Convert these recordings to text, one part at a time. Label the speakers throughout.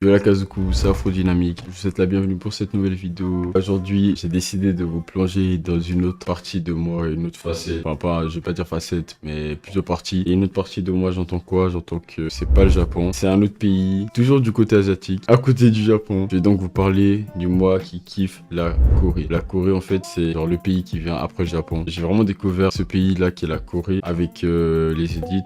Speaker 1: Yo la Kazoku, c'est Afrodynamique, je vous souhaite la bienvenue pour cette nouvelle vidéo. Aujourd'hui, j'ai décidé de vous plonger dans une autre partie de moi, une autre facette. Enfin, pas, je vais pas dire facette, mais plusieurs parties. Et une autre partie de moi, j'entends quoi? J'entends que c'est pas le Japon, c'est un autre pays, toujours du côté asiatique, à côté du Japon. Je vais donc vous parler du moi qui kiffe la Corée. La Corée, en fait, c'est genre le pays qui vient après le Japon. J'ai vraiment découvert ce pays-là qui est la Corée avec les édits.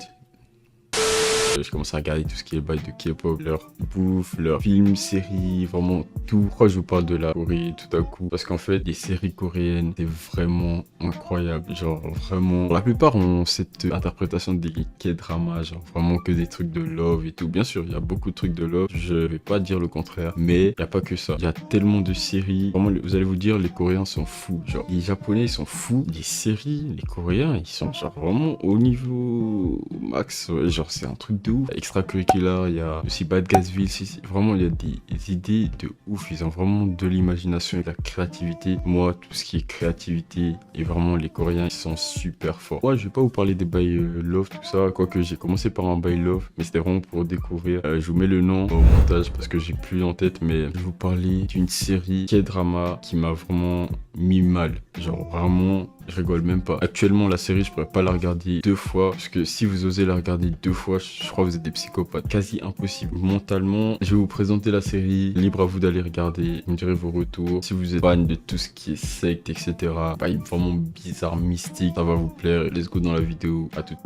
Speaker 1: Je commence à regarder tout ce qui est bail de K-pop, leur bouffe, leurs films, séries, vraiment tout. Pourquoi je vous parle de la Corée tout à coup? Parce qu'en fait, les séries coréennes, c'est vraiment incroyable. Genre, vraiment, la plupart ont cette interprétation des K-dramas, genre vraiment que des trucs de love et tout. Bien sûr, il y a beaucoup de trucs de love, je vais pas dire le contraire, mais il n'y a pas que ça. Il y a tellement de séries. Vraiment, vous allez vous dire, les Coréens sont fous. Genre, les Japonais, ils sont fous. Les séries, les Coréens, ils sont genre vraiment au niveau max. Ouais, genre, c'est un truc de ouf. Extracurriculaire, il y a aussi Bad Gasville. Vraiment, il y a des idées de ouf. Ils ont vraiment de l'imagination et de la créativité. Moi, tout ce qui est créativité, et vraiment, les Coréens, ils sont super forts. Moi, je vais pas vous parler des bails love, tout ça. Quoique, j'ai commencé par un bail love, mais c'était vraiment pour découvrir. Je vous mets le nom au montage parce que j'ai plus en tête, mais je vais vous parler d'une série K-drama qui m'a vraiment mis mal. Genre, vraiment, je rigole même pas. Actuellement, la série, je pourrais pas la regarder deux fois. Parce que si vous osez la regarder deux fois, je crois que vous êtes des psychopathes. Quasi impossible. Mentalement, je vais vous présenter la série. Libre à vous d'aller regarder. Vous me direz vos retours. Si vous êtes fan de tout ce qui est secte, etc. Vibe vraiment bizarre, mystique. Ça va vous plaire. Let's go dans la vidéo. À tout.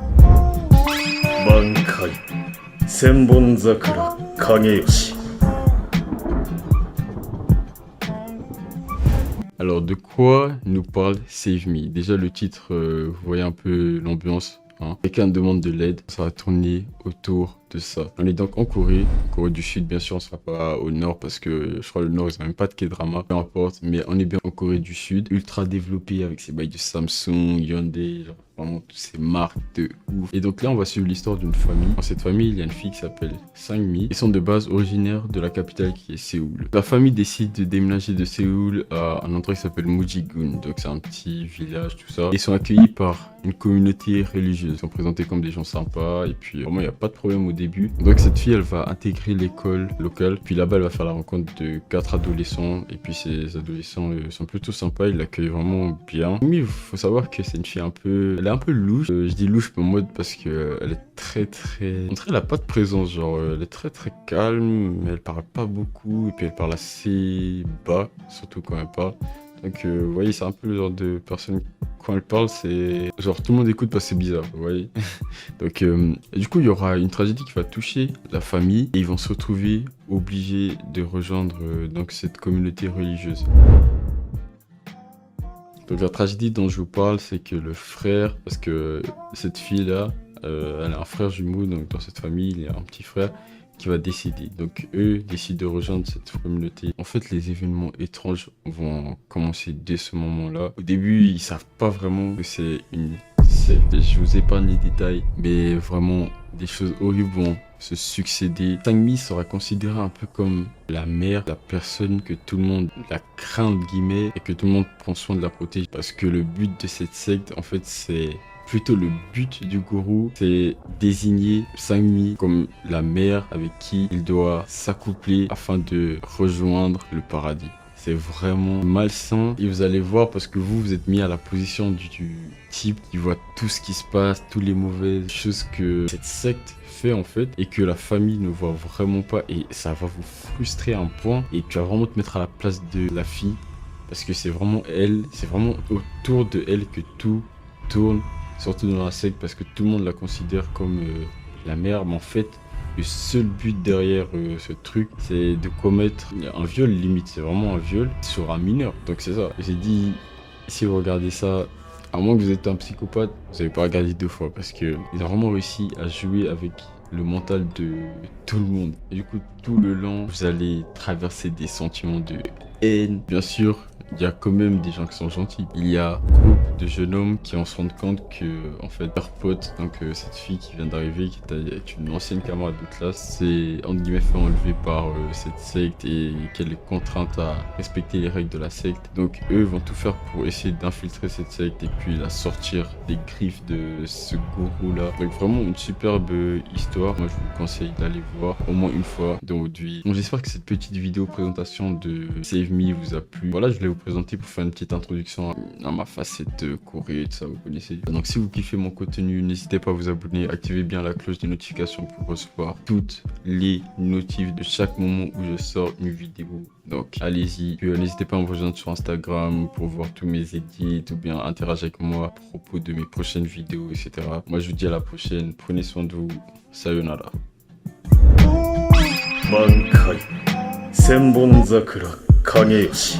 Speaker 2: Bankai Senbonzakura Kageyoshi.
Speaker 1: Alors, de quoi nous parle Save Me? Déjà, le titre, vous voyez un peu l'ambiance. Hein. Quelqu'un demande de l'aide, ça va tourner autour de ça. On est donc en Corée du Sud, bien sûr, on sera pas au Nord parce que je crois le Nord, ils ont même pas de K-drama, peu importe, mais on est bien en Corée du Sud, ultra développé avec ses bails de Samsung, Hyundai, genre vraiment toutes ces marques de ouf. Et donc là, on va suivre l'histoire d'une famille. Dans cette famille, il y a une fille qui s'appelle Sang-mi. Ils sont de base originaires de la capitale qui est Séoul. La famille décide de déménager de Séoul à un endroit qui s'appelle Mujigun, donc c'est un petit village, tout ça. Ils sont accueillis par une communauté religieuse. Ils sont présentés comme des gens sympas et puis vraiment, il n'y a pas de problème au début. Donc cette fille, elle va intégrer l'école locale. Puis là-bas, elle va faire la rencontre de 4 adolescents. Et puis ces adolescents sont plutôt sympas. Ils l'accueillent vraiment bien. Mais il faut savoir que c'est une fille un peu... Elle est un peu louche. Je dis louche en mode parce que elle est très... On dirait qu'elle a pas de présence. Genre, elle est très calme. Mais elle parle pas beaucoup. Et puis elle parle assez bas. Surtout quand elle parle. Donc, vous voyez, c'est un peu le genre de personne, quand elle parle, c'est genre tout le monde écoute parce que c'est bizarre, vous voyez. Donc, du coup, il y aura une tragédie qui va toucher la famille et ils vont se retrouver obligés de rejoindre donc cette communauté religieuse. Donc, la tragédie dont je vous parle, c'est que le frère, parce que cette fille-là, elle a un frère jumeau, donc dans cette famille, il y a un petit frère qui va décider. Donc eux décident de rejoindre cette communauté. En fait, les événements étranges vont commencer dès ce moment-là. Au début, ils savent pas vraiment que c'est une secte. Je vous épargne les détails, mais vraiment, des choses horribles vont se succéder. Sang-mi sera considérée un peu comme la mère, la personne que tout le monde la craint, entre guillemets, et que tout le monde prend soin de la protéger. Parce que le but de cette secte, en fait, c'est... Plutôt le but du gourou, c'est désigner Sang-mi comme la mère avec qui il doit s'accoupler afin de rejoindre le paradis. C'est vraiment malsain et vous allez voir parce que vous êtes mis à la position du type qui voit tout ce qui se passe, toutes les mauvaises choses que cette secte fait en fait et que la famille ne voit vraiment pas et ça va vous frustrer à un point et tu vas vraiment te mettre à la place de la fille parce que c'est vraiment elle, c'est vraiment autour de elle que tout tourne. Surtout dans la secte parce que tout le monde la considère comme la mère, mais en fait le seul but derrière ce truc c'est de commettre un viol limite, c'est vraiment un viol sur un mineur, donc c'est ça. J'ai dit, si vous regardez ça, à moins que vous êtes un psychopathe, vous n'allez pas regarder deux fois parce que ils ont vraiment réussi à jouer avec le mental de tout le monde. Et du coup, tout le long, vous allez traverser des sentiments de haine. Bien sûr, il y a quand même des gens qui sont gentils. Il y a un groupe de jeunes hommes qui en se rendent compte que, en fait, leur pote, donc cette fille qui vient d'arriver, qui est une ancienne camarade de classe, c'est entre guillemets fait enlever par cette secte et qu'elle est contrainte à respecter les règles de la secte. Donc eux vont tout faire pour essayer d'infiltrer cette secte et puis la sortir des griffes de ce gourou-là. Donc vraiment une superbe histoire. Moi je vous conseille d'aller voir au moins une fois dans votre vie. Donc j'espère que cette petite vidéo présentation de Save Me vous a plu. Voilà, je voulais vous présenter pour faire une petite introduction à ma facette de Corée, tout ça, vous connaissez. Donc si vous kiffez mon contenu, n'hésitez pas à vous abonner, activez bien la cloche des notifications pour recevoir toutes les notifs de chaque moment où je sors une vidéo. Donc allez-y, n'hésitez pas à me rejoindre sur Instagram pour voir tous mes edits ou bien interagir avec moi à propos de mes prochaines vidéos, etc. Moi je vous dis à la prochaine, prenez soin de vous, sayonara.
Speaker 2: Mankai Senbon Zakura Kageyoshi